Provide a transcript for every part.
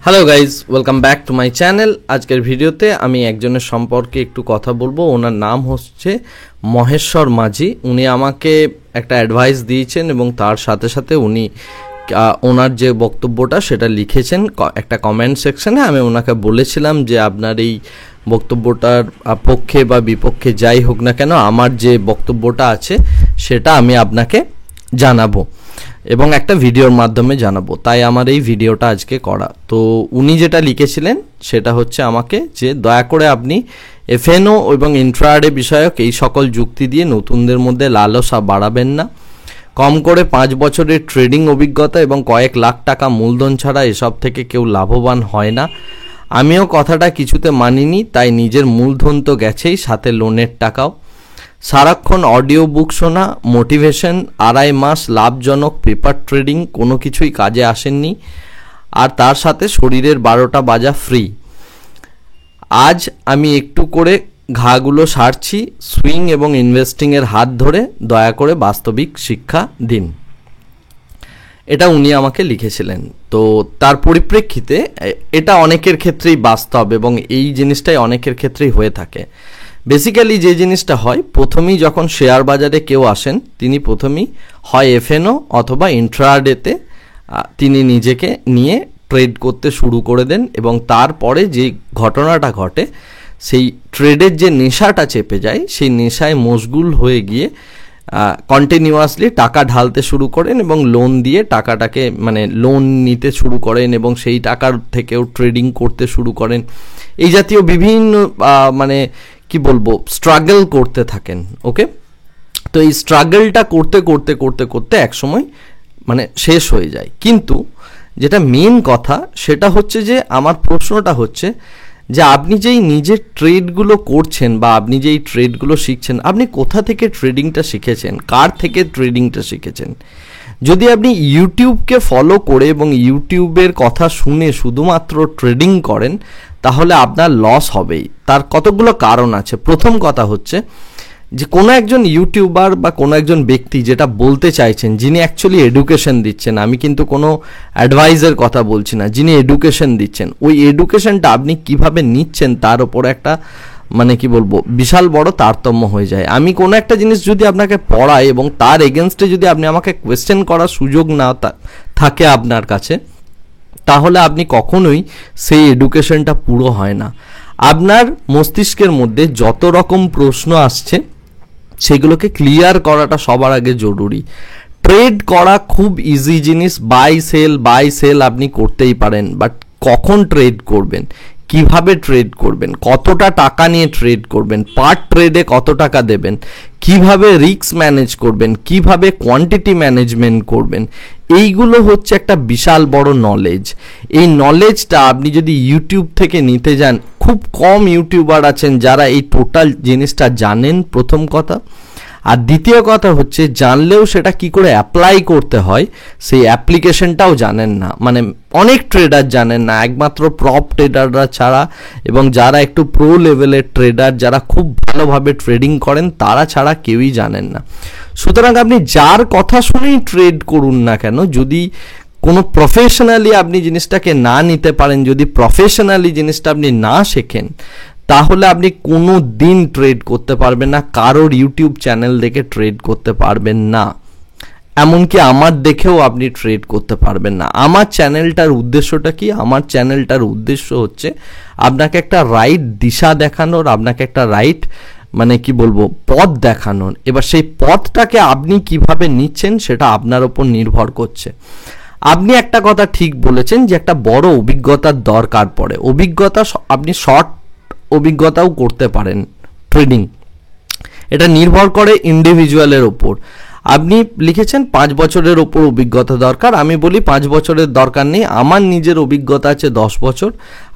Hello guys, welcome back to my channel. আজকের ভিডিওতে আমি একজনের সম্পর্কে একটু কথা বলবো। ওনার নাম হচ্ছে মহেশ্বর মাঝি। উনি আমাকে একটা অ্যাডভাইস দিয়েছেন এবং তার সাথে সাথে উনি ওনার যে বক্তব্যটা সেটা লিখেছেন একটা কমেন্ট সেকশনে। আমি ওনাকে বলেছিলাম যে আপনার এই বক্তব্যটার পক্ষে বা বিপক্ষে যাই হোক না কেন, আমার যে বক্তব্যটা আছে সেটা আমি আপনাকে জানাবো এবং একটা ভিডিওর মাধ্যমে জানাবো, তাই আমার এই ভিডিওটা আজকে করা। তো উনি যেটা লিখেছিলেন সেটা হচ্ছে আমাকে যে দয়া করে আপনি এফএনও এবং ইন্ট্রাডে বিষয়ক এই সকল যুক্তি দিয়ে নতুনদের মধ্যে লালসা বাড়াবেন না। কম করে 5 বছরের ট্রেডিং অভিজ্ঞতা এবং কয়েক লাখ টাকা মূলধন ছাড়া এসব থেকে কেউ লাভবান হয় না। আমিও কথাটা কিছুতে মানিনি, তাই নিজের মূলধন তো গেছেই, সাথে লোনের টাকাও। সারাক্ষণ অডিও বুক শোনা, মোটিভেশন, 2.5 মাস লাভজনক পেপার ট্রেডিং, কোনো কিছুই কাজে আসেননি। আর তার সাথে শরীরের 12টা বাজা ফ্রি। আজ আমি একটু করে ঘাগুলো সারছি। সুইং এবং ইনভেস্টিংয়ের হাত ধরে দয়া করে বাস্তবিক শিক্ষা দিন। এটা উনি আমাকে লিখেছিলেন। তো তার পরিপ্রেক্ষিতে এটা অনেকের ক্ষেত্রেই বাস্তব এবং এই জিনিসটাই অনেকের ক্ষেত্রেই হয়ে থাকে। বেসিক্যালি যে জিনিসটা হয়, প্রথমেই যখন শেয়ার বাজারে কেউ আসেন তিনি প্রথমেই হয় এফএনও অথবা ইন্ট্রাডেতে তিনি নিজেকে নিয়ে ট্রেড করতে শুরু করে দেন এবং তারপরে যে ঘটনাটা ঘটে, সেই ট্রেডের যে নেশাটা চেপে যায়, সেই নেশায় মশগুল হয়ে গিয়ে কন্টিনিউয়াসলি টাকা ঢালতে শুরু করেন এবং লোন দিয়ে টাকাটাকে লোন নিতে শুরু করেন এবং সেই টাকার থেকেও ট্রেডিং করতে শুরু করেন। এই জাতীয় বিভিন্ন কি বলবো স্ট্রাগল করতে থাকেন। ওকে, তো এই স্ট্রাগলটা করতে করতে করতে করতে একসময় শেষ হয়ে যায়। কিন্তু যেটা মেন কথা সেটা হচ্ছে যে আমার প্রশ্নটা হচ্ছে যে আপনি যেই নিজের ট্রেডগুলো করছেন বা আপনি যেই ট্রেডগুলো শিখছেন, আপনি কোথা থেকে ট্রেডিংটা শিখেছেন, কার থেকে ট্রেডিংটা শিখেছেন? যদি আপনি ইউটিউবকে ফলো করে এবং ইউটিউবের কথা শুনে শুধুমাত্র ট্রেডিং করেন, তাহলে আপনার লস হবেই। তার কতগুলো কারণ আছে। প্রথম কথা হচ্ছে যে কোনো একজন ইউটিউবার বা কোনো একজন ব্যক্তি যেটা বলতে চাইছেন, যিনি অ্যাকচুয়ালি এডুকেশন দিচ্ছেন, আমি কিন্তু কোনো অ্যাডভাইসের কথা বলছি না, যিনি এডুকেশন দিচ্ছেন, ওই এডুকেশনটা আপনি কিভাবে নিচ্ছেন তার উপরে একটা কি বলবো বিশাল বড় তারতম্য হয়ে যায়। আমি কোনো একটা জিনিস যদি আপনাকে পড়াই এবং তার এগেনস্টে যদি আপনি আমাকে কোয়েশ্চেন করার সুযোগ না থাকে আপনার কাছে, তাহলে আপনি কখনোই সেই এডুকেশনটা পুরো হয় না। আপনার মস্তিষ্কের মধ্যে যত রকম প্রশ্ন আসছে সেগুলোকে ক্লিয়ার করাটা সবার আগে জরুরি। ট্রেড করা খুব ইজি জিনিস, বাই সেল আপনি করতেই পারেন, বাট কখন ট্রেড করবেন, কিভাবে ট্রেড করবেন, কতটা টাকা নিয়ে ট্রেড করবেন, পার ট্রেডে কত টাকা দেবেন, কিভাবে রিস্ক ম্যানেজ করবেন, কিভাবে কোয়ান্টিটি ম্যানেজমেন্ট করবেন, এইগুলো হচ্ছে একটা বিশাল বড় নলেজ। এই নলেজটা আপনি যদি ইউটিউব থেকে নিতে যান, খুব কম ইউটিউবার আছেন যারা এই টোটাল জিনিসটা জানেন, প্রথম কথা। আর দ্বিতীয় কথা হচ্ছে, জানলেও সেটা কি করে অ্যাপ্লাই করতে হয় সেই অ্যাপ্লিকেশনটাও জানেন না। অনেক ট্রেডার জানেন না, একমাত্র প্রপ ট্রেডাররা ছাড়া এবং যারা একটু প্রো লেভেলের ট্রেডার, যারা খুব ভালোভাবে ট্রেডিং করেন, তারা ছাড়া কেউই জানেন না। সুতরাং আপনি যার কথা শুনেই ট্রেড করুন না কেন, যদি কোনো প্রফেশনালি আপনি জিনিসটাকে না নিতে পারেন, যদি প্রফেশনালি জিনিসটা আপনি না শেখেন, তাহলে আপনি কোনো দিন ট্রেড করতে পারবেন না। কারোর ইউটিউব চ্যানেল দেখে ট্রেড করতে পারবেন না, এমনকি আমার দেখেও আপনি ট্রেড করতে পারবেন না। আমার চ্যানেলটার উদ্দেশ্যটা কি? আমার চ্যানেলটার উদ্দেশ্য হচ্ছে আপনাকে একটা রাইট দিশা দেখানোর, আপনাকে একটা রাইট কি বলবো পথ দেখানোর। এবার সেই পথটাকে আপনি কিভাবে নিচ্ছেন সেটা আপনার উপর নির্ভর করছে। আপনি একটা কথা ঠিক বলেছেন যে একটা বড় অভিজ্ঞতার দরকার পড়ে। অভিজ্ঞতা আপনি শর্ট অভিজ্ঞতাও করতে পারেন ট্রেডিং, এটা নির্ভর করে ইন্ডিভিজুয়ালের ওপর। আপনি লিখেছেন 5 বছরের ওপর অভিজ্ঞতা দরকার, আমি বলি 5 বছরের দরকার নেই। আমার নিজের অভিজ্ঞতা আছে 10 বছর।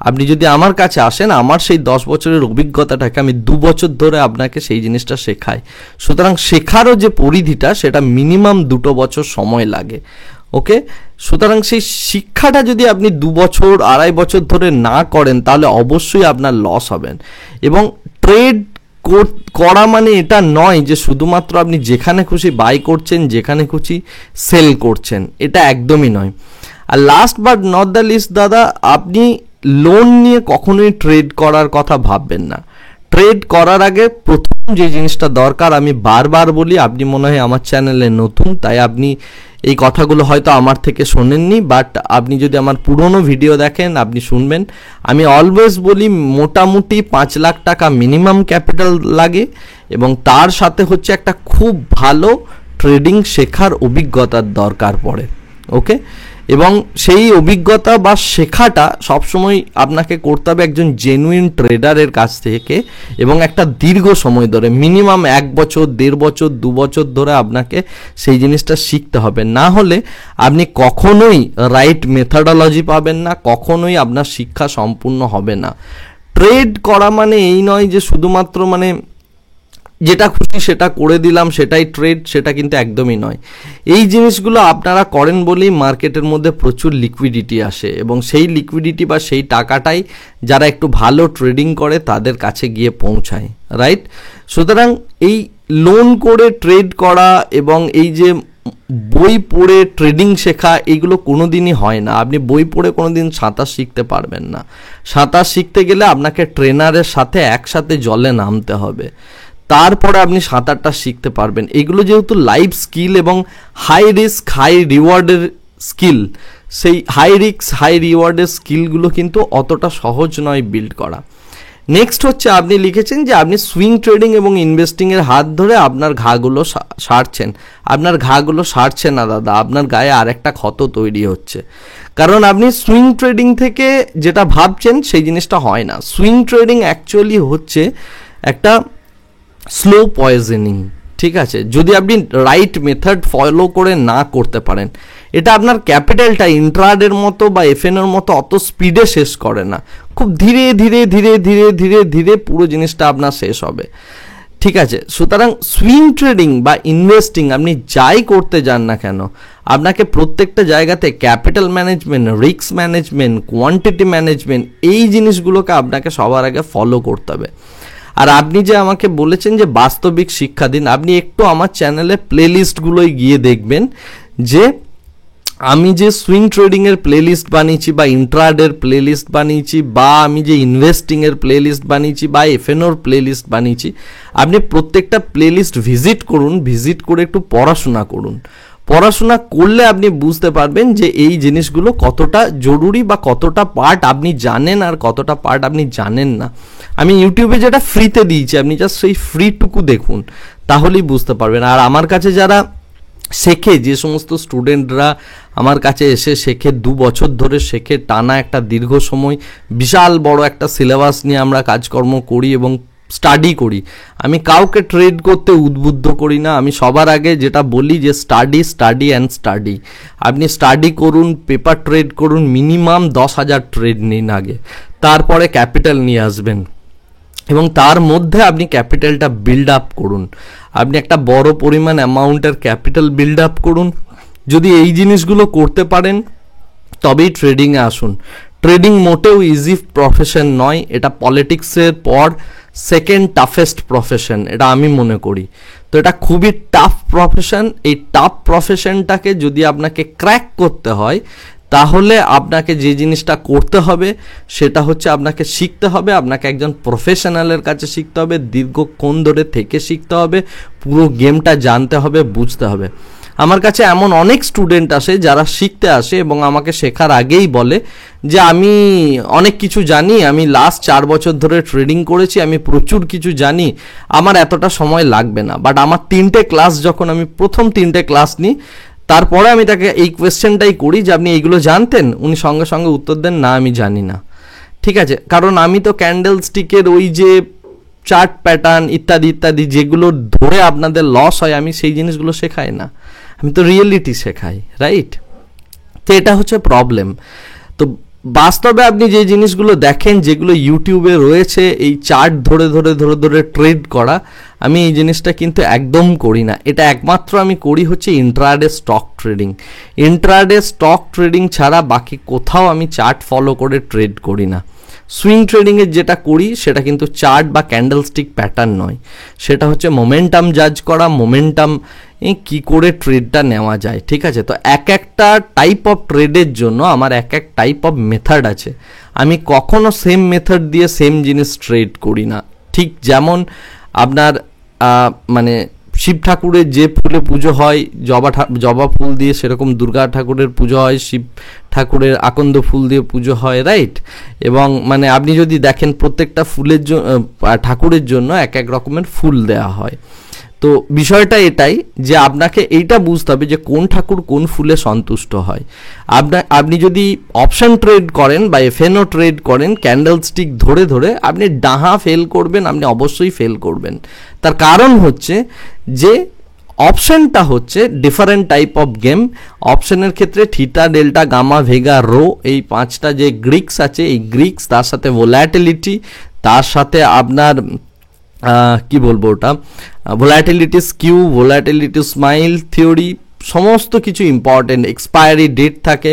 আপনি যদি আমার কাছে আসেন, আমার সেই 10 বছরের অভিজ্ঞতাটাকে আমি 2 বছর ধরে আপনাকে সেই জিনিসটা শেখাই। সুতরাং শেখারও যে পরিধিটা সেটা মিনিমাম 2 বছর সময় লাগে। ওকে, সুতরাং সেই শিক্ষাটা যদি আপনি 2 বছর 2.5 বছর ধরে না করেন, তাহলে অবশ্যই আপনার লস হবেন। এবং ট্রেড করা এটা নয় যে শুধুমাত্র আপনি যেখানে খুশি বাই করছেন, যেখানে খুশি সেল করছেন, এটা একদমই নয়। আর last but not the least দাদা, আপনি লোন নিয়ে কখনোই ট্রেড করার কথা ভাববেন না। ট্রেড করার আগে প্রথম যে জিনিসটা দরকার, আমি বারবার বলি, আপনি মনে হয় আমার চ্যানেলে নতুন তাই আপনি এই কথাগুলো হয়তো আমার থেকে শোনেননি, বাট আপনি যদি আমার পুরনো ভিডিও দেখেন আপনি শুনবেন। আমি অলওয়েজ বলি মোটামুটি 5 লাখ টাকা মিনিমাম ক্যাপিটাল লাগে এবং তার সাথে হচ্ছে একটা খুব ভালো ট্রেডিং শেখার অভিজ্ঞতার দরকার পড়ে। ওকে, এবং সেই অভিজ্ঞতা বা শেখাটা সবসময় আপনাকে করতে হবে একজন জেনুইন ট্রেডারের কাছ থেকে এবং একটা দীর্ঘ সময় ধরে, মিনিমাম 1 বছর, 1.5 বছর, 2 বছর ধরে আপনাকে সেই জিনিসটা শিখতে হবে। না হলে আপনি কখনোই রাইট মেথডোলজি পাবেন না, কখনোই আপনার শিক্ষা সম্পূর্ণ হবে না। ট্রেড করা মানে এই নয় যে শুধুমাত্র মানে যেটা খুশি সেটা করে দিলাম সেটাই ট্রেড, সেটা কিন্তু একদমই নয়। এই জিনিসগুলো আপনারা করেন বলেই মার্কেটের মধ্যে প্রচুর লিকুইডিটি আসে এবং সেই লিকুইডিটি বা সেই টাকাটাই যারা একটু ভালো ট্রেডিং করে তাদের কাছে গিয়ে পৌঁছায়, রাইট? সুতরাং এই লোন করে ট্রেড করা এবং এই যে বই পড়ে ট্রেডিং শেখা, এইগুলো কোনো দিনই হয় না। আপনি বই পড়ে কোনো দিন সাঁতার শিখতে পারবেন না। সাঁতার শিখতে গেলে আপনাকে ট্রেনারের সাথে একসাথে জলে নামতে হবে, তারপরে আপনি সাঁতারটা শিখতে পারবেন। এগুলো যেহেতু লাইফ স্কিল এবং হাই রিস্ক হাই রিওয়ার্ডের স্কিল, সেই হাই রিস্ক হাই রিওয়ার্ডের স্কিলগুলো কিন্তু অতটা সহজ নয় বিল্ড করা। নেক্সট হচ্ছে আপনি লিখেছেন যে আপনি সুইং ট্রেডিং এবং ইনভেস্টিংয়ের হাত ধরে আপনার ঘাগুলো সারছেন। আপনার ঘাগুলো সারছে না দাদা, আপনার গায়ে আরেকটা ক্ষত তৈরি হচ্ছে, কারণ আপনি সুইং ট্রেডিং থেকে যেটা ভাবছেন সেই জিনিসটা হয় না। সুইং ট্রেডিং অ্যাকচুয়ালি হচ্ছে একটা স্লো পয়জনিং, ঠিক আছে? যদি আপনি রাইট মেথড ফলো করে না করতে পারেন, এটা আপনার ক্যাপিটালটা ইন্ট্রাডের মতো বা এফএনওর মতো অত স্পিডে শেষ করে না, খুব ধীরে ধীরে ধীরে ধীরে ধীরে ধীরে পুরো জিনিসটা আপনার শেষ হবে, ঠিক আছে? সুতরাং সুইং ট্রেডিং বা ইনভেস্টিং আপনি যাই করতে যান না কেন, আপনাকে প্রত্যেকটা জায়গাতে capital management, risk management, quantity management, এই জিনিসগুলোকে আপনাকে সবার আগে ফলো করতে হবে। আর আপনি যে আমাকে বলেছেন যে বাস্তবিক শিক্ষা দিন, আপনি একটু আমার চ্যানেলে প্লেলিস্টগুলোই গিয়ে দেখবেন যে আমি যে সুইং ট্রেডিংয়ের প্লেলিস্ট বানিয়েছি বা ইন্ট্রাডের প্লেলিস্ট বানিয়েছি বা আমি যে ইনভেস্টিংয়ের প্লেলিস্ট বানিয়েছি বা এফএনওর প্লেলিস্ট বানিয়েছি, আপনি প্রত্যেকটা প্লেলিস্ট ভিজিট করুন, ভিজিট করে একটু পড়াশোনা করুন। পড়াশোনা করলে আপনি বুঝতে পারবেন যে এই জিনিসগুলো কতটা জরুরি বা কতটা পার্ট আপনি জানেন আর কতটা পার্ট আপনি জানেন না। আমি ইউটিউবে যেটা ফ্রিতে দিয়েছি, আপনি জাস্ট সেই ফ্রিটুকু দেখুন, তাহলেই বুঝতে পারবেন। আর আমার কাছে যারা শেখে, যে সমস্ত স্টুডেন্টরা আমার কাছে এসে শেখে, 2 বছর ধরে শেখে, টানা একটা দীর্ঘ সময় বিশাল বড় একটা সিলেবাস নিয়ে আমরা কাজকর্ম করি এবং স্টাডি করি, আমি কাউকে ট্রেড করতে উদ্বুদ্ধ করি না। আমি সবার আগে যেটা বলি যে স্টাডি স্টাডি অ্যান্ড স্টাডি। আপনি স্টাডি করুন, পেপার ট্রেড করুন, মিনিমাম 10,000 ট্রেড নিন আগে, তারপরে ক্যাপিটাল নিয়ে আসবেন এবং তার মধ্যে আপনি ক্যাপিটালটা বিল্ড আপ করুন। আপনি একটা বড় পরিমাণ অ্যামাউন্টের ক্যাপিটাল বিল্ড আপ করুন। যদি এই জিনিসগুলো করতে পারেন তবেই ট্রেডিংয়ে আসুন। ট্রেডিং মোটেও ইজি প্রফেশন নয়, এটা পলিটিক্সের পর সেকেন্ড টাফেস্ট প্রফেশন, এটা আমি মনে করি। তো এটা খুবই টাফ প্রফেশন। এই টাফ প্রফেশনটাকে যদি আপনাকে ক্র্যাক করতে হয় তাহলে আপনাকে যে জিনিসটা করতে হবে সেটা হচ্ছে আপনাকে শিখতে হবে, আপনাকে একজন প্রফেশনালের কাছে শিখতে হবে, দীর্ঘক্ষণ ধরে থেকে শিখতে হবে, পুরো গেমটা জানতে হবে, বুঝতে হবে। আমার কাছে এমন অনেক স্টুডেন্ট আসে যারা শিখতে আসে এবং আমাকে শেখার আগেই বলে যে আমি অনেক কিছু জানি, আমি লাস্ট 4 বছর ধরে ট্রেডিং করেছি, আমি প্রচুর কিছু জানি, আমার এতটা সময় লাগবে না। বাট আমার 3টে ক্লাস যখন আমি প্রথম 3টে ক্লাস নিই, তারপরে আমি তাকে এই কোয়েশ্চেনটাই করি যে আপনি এইগুলো জানতেন? উনি সঙ্গে সঙ্গে উত্তর দেন, না আমি জানি না। ঠিক আছে, কারণ আমি তো ক্যান্ডেল স্টিকের ওই যে চার্ট প্যাটার্ন ইত্যাদি ইত্যাদি যেগুলো ধরে আপনাদের লস হয়, আমি সেই জিনিসগুলো শেখাই না, আমি তো রিয়েলিটি শেখাই, রাইট? তো এটা হচ্ছে প্রবলেম। তো বাস্তবে আপনি যে জিনিসগুলো দেখেন, যেগুলো ইউটিউবে রয়েছে, এই চার্ট ধরে ধরে ধরে ধরে ট্রেড করা, আমি এই জিনিসটা কিন্তু একদম করি না। এটা একমাত্র আমি করি হচ্ছে intraday stock trading. Intraday stock trading ছাড়া বাকি কোথাও আমি চার্ট ফলো করে ট্রেড করি না। সুইং ট্রেডিংয়ের যেটা করি সেটা কিন্তু চার্ট বা ক্যান্ডেলস্টিক প্যাটার্ন নয়, সেটা হচ্ছে মোমেন্টাম জাজ করা, মোমেন্টাম কি করে ট্রেডটা নেওয়া যায়। ঠিক আছে, তো এক একটা টাইপ অফ ট্রেডের জন্য আমার এক এক টাইপ অফ মেথড আছে। আমি কখনো সেম মেথড দিয়ে সেম জিনিস ট্রেড করি না। ঠিক যেমন আপনার মানে শিব ঠাকুরের যে ফুলে পুজো হয়, জবা ফুল দিয়ে, সেরকম দুর্গা ঠাকুরের পুজো হয়, শিব ঠাকুরের আকন্দ ফুল দিয়ে পুজো হয়, রাইট। এবং মানে আপনি যদি দেখেন প্রত্যেকটা ফুলের জন্য, ঠাকুরের জন্য এক এক রকমের ফুল দেওয়া হয়। তো বিষয়টা এটাই যে আপনাকে এইটা বুঝতে হবে যে কোন ঠাকুর কোন ফুলে সন্তুষ্ট হয়। আপনি যদি অপশন ট্রেড করেন বা এফএনও ট্রেড করেন, ক্যান্ডেল স্টিক ধরে ধরে আপনি ডাহা ফেল করবেন, আপনি অবশ্যই ফেল করবেন। তার কারণ হচ্ছে যে অপশনটা হচ্ছে ডিফারেন্ট টাইপ অফ গেম। অপশনের ক্ষেত্রে theta, delta, gamma, vega, rho, এই 5টা যে গ্রিক্স আছে, এই গ্রিক্স, তার সাথে ভোলাটিলিটি, তার সাথে আপনার কি বলবো ওটা, volatility skew, volatility smile theory, সমস্ত কিছু ইম্পর্টেন্ট, এক্সপায়ারি ডেট থাকে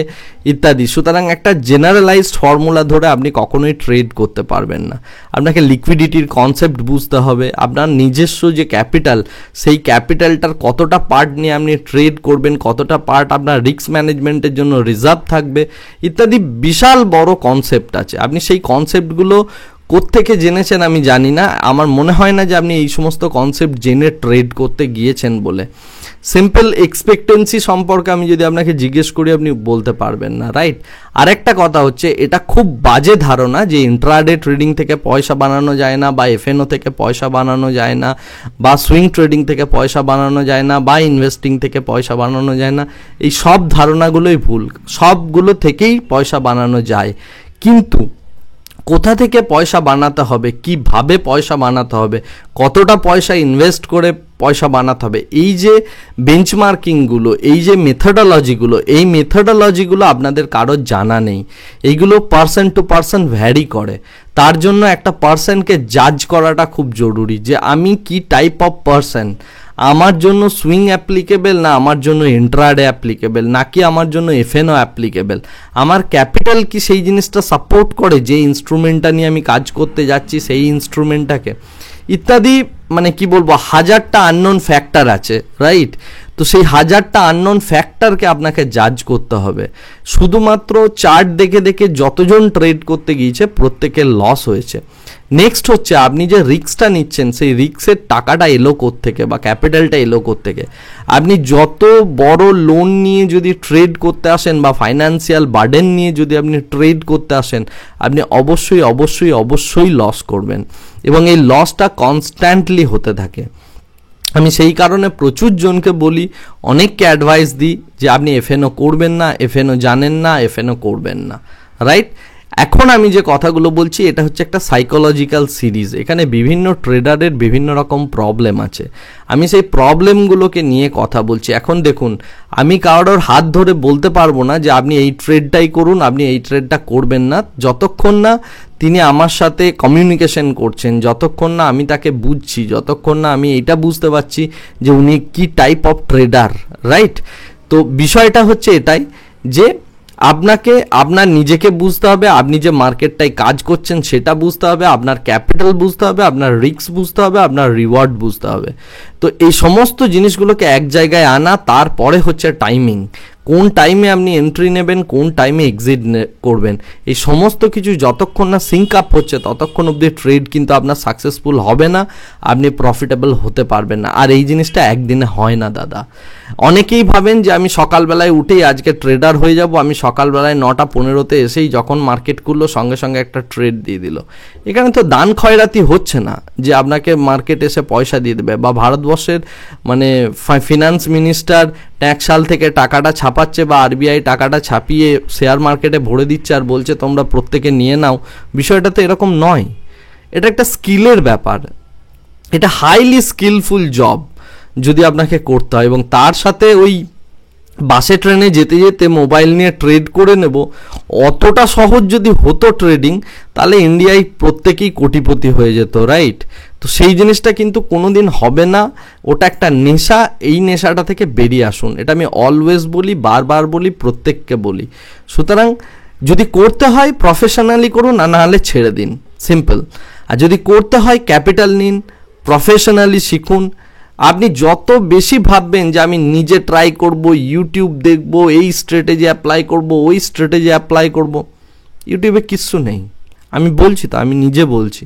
ইত্যাদি। সুতরাং একটা জেনারেলাইজড ফর্মুলা ধরে আপনি কখনোই ট্রেড করতে পারবেন না। আপনাকে লিকুইডিটির কনসেপ্ট বুঝতে হবে, আপনার নিজস্ব যে ক্যাপিটাল, সেই ক্যাপিটালটার কতটা পার্ট নিয়ে আপনি ট্রেড করবেন, কতটা পার্ট আপনার রিস্ক ম্যানেজমেন্টের জন্য রিজার্ভ থাকবে ইত্যাদি বিশাল বড় কনসেপ্ট আছে। আপনি সেই কনসেপ্টগুলো কোত্থেকে জেনেছেন আমি জানি না, আমার মনে হয় না যে আপনি এই সমস্ত কনসেপ্ট জেনে ট্রেড করতে গিয়েছেন বলে। সিম্পল এক্সপেক্টেন্সি সম্পর্কে আমি যদি আপনাকে জিজ্ঞেস করি, আপনি বলতে পারবেন না, রাইট। আরেকটা কথা হচ্ছে, এটা খুব বাজে ধারণা যে ইন্ট্রাডে ট্রেডিং থেকে পয়সা বানানো যায় না, বা এফএনও থেকে পয়সা বানানো যায় না, বা সুইং ট্রেডিং থেকে পয়সা বানানো যায় না, বা ইনভেস্টিং থেকে পয়সা বানানো যায় না। এই সব ধারণাগুলোই ভুল, সবগুলো থেকেই পয়সা বানানো যায়। কিন্তু কোথা থেকে পয়সা বানাতে হবে, কিভাবে পয়সা বানাতে হবে, কতটা পয়সা ইনভেস্ট করে পয়সা বানাতে হবে, এই যে বেঞ্চমার্কিংগুলো, এই যে মেথডোলজিগুলো, এই মেথডোলজিগুলো আপনাদের কারোর জানা নেই। এইগুলো পার্সন টু পার্সন ভ্যারি করে। তার জন্য একটা পার্সনকে জাজ করাটা খুব জরুরি যে আমি কি টাইপ অফ পার্সন, আমার জন্য সুইং অ্যাপ্লিকেবল না আমার জন্য ইন্ট্রাডে অ্যাপ্লিকেবল, নাকি আমার জন্য এফএনও অ্যাপ্লিকেবল, আমার ক্যাপিটাল কি সেই জিনিসটা সাপোর্ট করে, যে ইনস্ট্রুমেন্টটা নিয়ে আমি কাজ করতে যাচ্ছি সেই ইনস্ট্রুমেন্টটাকে, ইত্যাদি। মানে কি বলবো, হাজারটা আননোন ফ্যাক্টর আছে, রাইট। তো সেই হাজারটা আননোন ফ্যাক্টরকে আপনাকে জাজ করতে হবে। শুধুমাত্র চার্ট দেখে দেখে যতজন ট্রেড করতে গিয়েছে প্রত্যেকের লস হয়েছে। নেক্সট হচ্ছে, আপনি যে রিস্কটা নিচ্ছেন সেই রিস্কের টাকাটা এলো কোত্থেকে বা ক্যাপিটালটা এলো কোত্থেকে। আপনি যত বড় লোন নিয়ে যদি ট্রেড করতে আসেন বা ফাইন্যান্সিয়াল বার্ডেন নিয়ে যদি আপনি ট্রেড করতে আসেন, আপনি অবশ্যই অবশ্যই অবশ্যই লস করবেন, এবং এই লসটা কনস্ট্যান্টলি হতে থাকে। আমি সেই কারণে প্রচুর জনকে বলি, অনেককে অ্যাডভাইস দিই যে আপনি এফএনও করবেন না, এফএনও জানেন না, এফএনও করবেন না, রাইট। এখন আমি যে কথাগুলো বলছি এটা হচ্ছে একটা সাইকোলজিক্যাল সিরিজ। এখানে বিভিন্ন ট্রেডারের বিভিন্ন রকম প্রবলেম আছে, আমি সেই প্রবলেমগুলোকে নিয়ে কথা বলছি। এখন দেখুন, আমি কারোর হাত ধরে বলতে পারবো না যে আপনি এই ট্রেডটাই করুন, আপনি এই ট্রেডটা করবেন না, যতক্ষণ না তিনি আমার সাথে কমিউনিকেশন করছেন, যতক্ষণ না আমি তাকে বুঝছি, যতক্ষণ না আমি এইটা বুঝতে পারছি যে উনি কি টাইপ অফ ট্রেডার, রাইট। তো বিষয়টা হচ্ছে এটাই যে আপনাকে আপনার নিজেকে বুঝতে হবে, আপনি যে মার্কেটটায় কাজ করছেন সেটা বুঝতে হবে, আপনার ক্যাপিটাল বুঝতে হবে, আপনার রিস্ক বুঝতে হবে, আপনার রিওয়ার্ড বুঝতে হবে। তো এই সমস্ত জিনিসগুলোকে এক জায়গায় আনা, তারপরে হচ্ছে টাইমিং, কোন টাইমে আপনি এন্ট্রি নেবেন, কোন টাইমে এক্সিট করবেন, এই সমস্ত কিছু যতক্ষণ না সিঙ্ক আপ হচ্ছে ততক্ষণ অবধি ট্রেড কিন্তু আপনার সাকসেসফুল হবে না, আপনি প্রফিটেবল হতে পারবেন না। আর এই জিনিসটা একদিনে হয় না দাদা। অনেকেই ভাবেন যে আমি সকালবেলায় উঠেই আজকে ট্রেডার হয়ে যাব, আমি সকালবেলায় 9:15 এসেই যখন মার্কেট খুললো সঙ্গে সঙ্গে একটা ট্রেড দিয়ে দিল। এখানে তো দান খয়রাতি হচ্ছে না যে আপনাকে মার্কেট এসে পয়সা দিয়ে দেবে, বা ভারতবর্ষের মানে ফিনান্স মিনিস্টার ট্যাক্স সাল থেকে টাকাটা ছাপাচ্ছে বা আরবিআই টাকাটা ছাপিয়ে শেয়ার মার্কেটে ভরে দিচ্ছে আর বলছে তোমরা প্রত্যেকে নিয়ে নাও। বিষয়টা তো এরকম নয়, এটা একটা স্কিলের ব্যাপার, এটা হাইলি স্কিলফুল জব যদি আপনাকে করতে হয়। এবং তার সাথে ওই বাসে ট্রেনে যেতে যেতে মোবাইল নিয়ে ট্রেড করে নেব, অতটা সহজ যদি হতো ট্রেডিং, তাহলে ইন্ডিয়ায় প্রত্যেকেই কোটিপতি হয়ে যেত, রাইট। তো সেই জিনিসটা কিন্তু কোনোদিন হবে না, ওটা একটা নেশা। এই নেশাটা থেকে বেরিয়ে আসুন, এটা আমি অলওয়েজ বলি, বারবার বলি, প্রত্যেককে বলি। সুতরাং যদি করতে হয় প্রফেশনালি করুন, আর না হলে ছেড়ে দিন, সিম্পল। আর যদি করতে হয় ক্যাপিটাল নিন, প্রফেশনালি শিখুন। আপনি যত বেশি ভাববেন যে আমি নিজে ট্রাই করব, ইউটিউব দেখব, এই স্ট্র্যাটেজি অ্যাপ্লাই করব, ওই স্ট্র্যাটেজি অ্যাপ্লাই করব, ইউটিউবে কিচ্ছু নেই। আমি বলছি তো, আমি নিজে বলছি,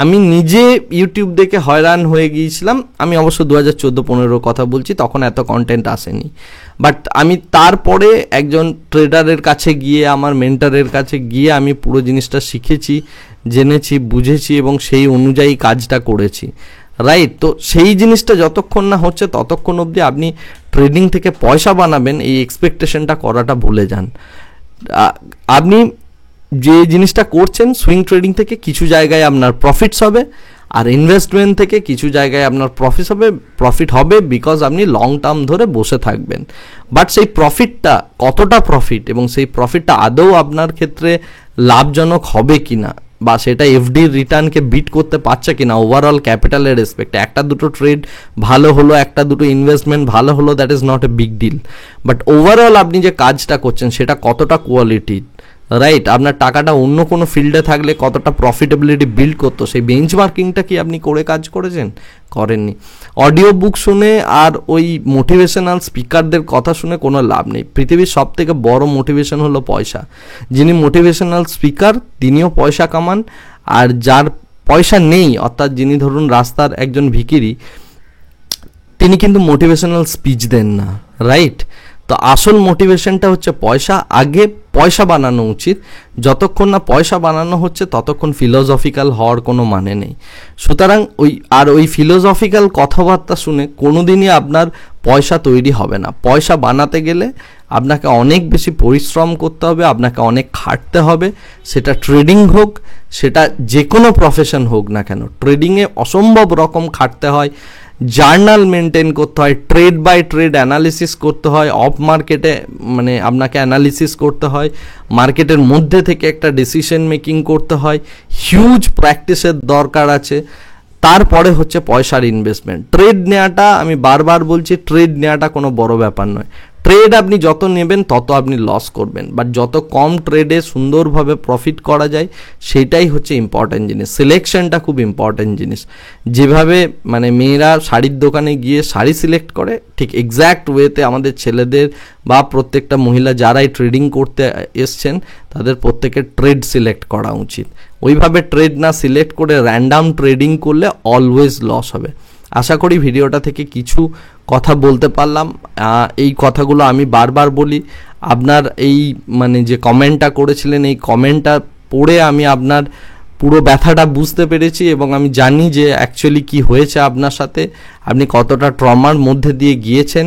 আমি নিজে ইউটিউব দেখে হয়রান হয়ে গিয়েছিলাম। আমি অবশ্য 2014-15 কথা বলছি, তখন এত কন্টেন্ট আসেনি। বাট আমি তারপরে একজন ট্রেডারের কাছে গিয়ে, আমার মেন্টরের কাছে গিয়ে আমি পুরো জিনিসটা শিখেছি, জেনেছি, বুঝেছি এবং সেই অনুযায়ী কাজটা করেছি, রাইট? তো সেই জিনিসটা যতক্ষণ না হচ্ছে ততক্ষণ অবধি আপনি ট্রেডিং থেকে পয়সা বানাবেন এই এক্সপেকটেশনটা করাটা ভুলে যান। আপনি যে জিনিসটা করছেন সুইং ট্রেডিং থেকে কিছু জায়গায় আপনার প্রফিটস হবে, আর ইনভেস্টমেন্ট থেকে কিছু জায়গায় আপনার প্রফিট হবে বিকজ আপনি লং টার্ম ধরে বসে থাকবেন। বাট সেই প্রফিটটা কতটা প্রফিট এবং সেই প্রফিটটা আদৌ আপনার ক্ষেত্রে লাভজনক হবে কিনা, বা সেটা এফডির রিটার্নকে বিট করতে পারছে কিনা ওভারঅল ক্যাপিটালের রেসপেক্টে, একটা দুটো ট্রেড ভালো হলো, একটা দুটো ইনভেস্টমেন্ট ভালো হলো, that is not a big deal. But overall আপনি যে কাজটা করছেন সেটা কতটা কোয়ালিটি, রাইট? আপনার টাকাটা অন্য কোনো ফিল্ডে থাকলে কতটা প্রফিটেবিলিটি বিল্ড করতো, সেই বেঞ্চমার্কিংটা কি আপনি করে কাজ করেছেন? করেননি। অডিও বুক শুনে আর ওই মোটিভেশনাল স্পিকারদের কথা শুনে কোনো লাভ নেই। পৃথিবীর সব থেকে বড় মোটিভেশন হলো পয়সা। যিনি মোটিভেশনাল স্পিকার তিনিও পয়সা কামান, আর যার পয়সা নেই, অর্থাৎ যিনি ধরুন রাস্তার একজন ভিখিরি, তিনি কিন্তু মোটিভেশনাল স্পিচ দেন না, রাইট? তো আসল মোটিভেশনটা হচ্ছে পয়সা। আগে পয়সা বানানো উচিত, যতক্ষণ না পয়সা বানানো হচ্ছে ততক্ষণ ফিলোসফিক্যাল হওয়ার কোনো মানে নেই। সুতরাং ওই ফিলোসফিক্যাল কথাবার্তা শুনে কোনোদিনই আপনার পয়সা তৈরি হবে না। পয়সা বানাতে গেলে আপনাকে অনেক বেশি পরিশ্রম করতে হবে, আপনাকে অনেক খাটতে হবে, সেটা ট্রেডিং হোক, সেটা যে কোনো প্রফেশন হোক না কেন। ট্রেডিংয়ে অসম্ভব রকম খাটতে হয়, জার্নাল মেনটেন করতে হয়, ট্রেড বাই ট্রেড অ্যানালিসিস করতে হয়, অফ মার্কেটে মানে আপনাকে অ্যানালিসিস করতে হয়, মার্কেটের মধ্যে থেকে একটা ডিসিশন মেকিং করতে হয়, হিউজ প্র্যাকটিসের দরকার আছে। তারপরে হচ্ছে পয়সার ইনভেস্টমেন্ট। ট্রেড নেওয়াটা, আমি বারবার বলছি, ট্রেড নেওয়াটা কোনো বড় ব্যাপার নয়। ট্রেড আপনি যত নেবেন তত আপনি লস করবেন, বাট যত কম ট্রেডে সুন্দরভাবে প্রফিট করা যায় সেটাই হচ্ছে ইম্পর্ট্যান্ট জিনিস। সিলেকশনটা খুব ইম্পর্ট্যান্ট জিনিস। যেভাবে মানে মেয়েরা শাড়ির দোকানে গিয়ে শাড়ি সিলেক্ট করে, ঠিক এক্স্যাক্ট ওয়েতে আমাদের ছেলেদের বা প্রত্যেকটা মহিলা যারাই ট্রেডিং করতে এসছেন তাদের প্রত্যেকের ট্রেড সিলেক্ট করা উচিত। ওইভাবে ট্রেড না সিলেক্ট করে র্যান্ডাম ট্রেডিং করলে অলওয়েজ লস হবে। আশা করি ভিডিওটা থেকে কিছু কথা বলতে পারলাম। এই কথাগুলো আমি বারবার বলি। আপনার এই মানে যে কমেন্টটা করেছিলেন, এই কমেন্টটা পড়ে আমি আপনার পুরো ব্যথাটা বুঝতে পেরেছি এবং আমি জানি যে অ্যাকচুয়ালি কি হয়েছে আপনার সাথে, আপনি কতটা ট্রমার মধ্যে দিয়ে গিয়েছেন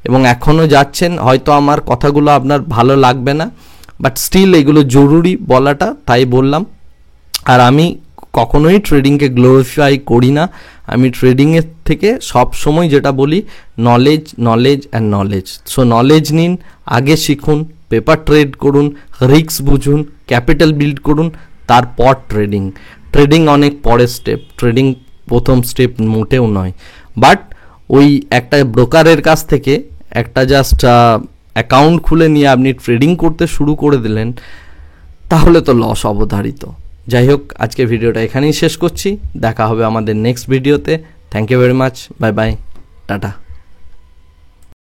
এবং এখনও যাচ্ছেন। হয়তো আমার কথাগুলো আপনার ভালো লাগবে না, বাট স্টিল এগুলো জরুরি বলাটা, তাই বললাম। আর আমি কখনোই ট্রেডিংকে গ্লোরিফাই করি না। আমি ট্রেডিংয়ের থেকে সব সময় যেটা বলি, knowledge knowledge and knowledge. So knowledge নিন, আগে শিখুন, পেপার ট্রেড করুন, রিস্ক বুঝুন, ক্যাপিটাল বিল্ড করুন, তারপর ট্রেডিং অনেক পরের স্টেপ। ট্রেডিং প্রথম স্টেপ মোটেও নয়। বাট ওই একটা ব্রোকারের কাছ থেকে একটা জাস্ট অ্যাকাউন্ট খুলে নিয়ে আপনি ট্রেডিং করতে শুরু করে দিলেন, তাহলে তো লস অবধারিত। যাই হোক, আজকে ভিডিওটা এখানেই শেষ করছি। দেখা হবে আমাদের নেক্সট ভিডিওতে। Thank you very much. Bye bye, tata.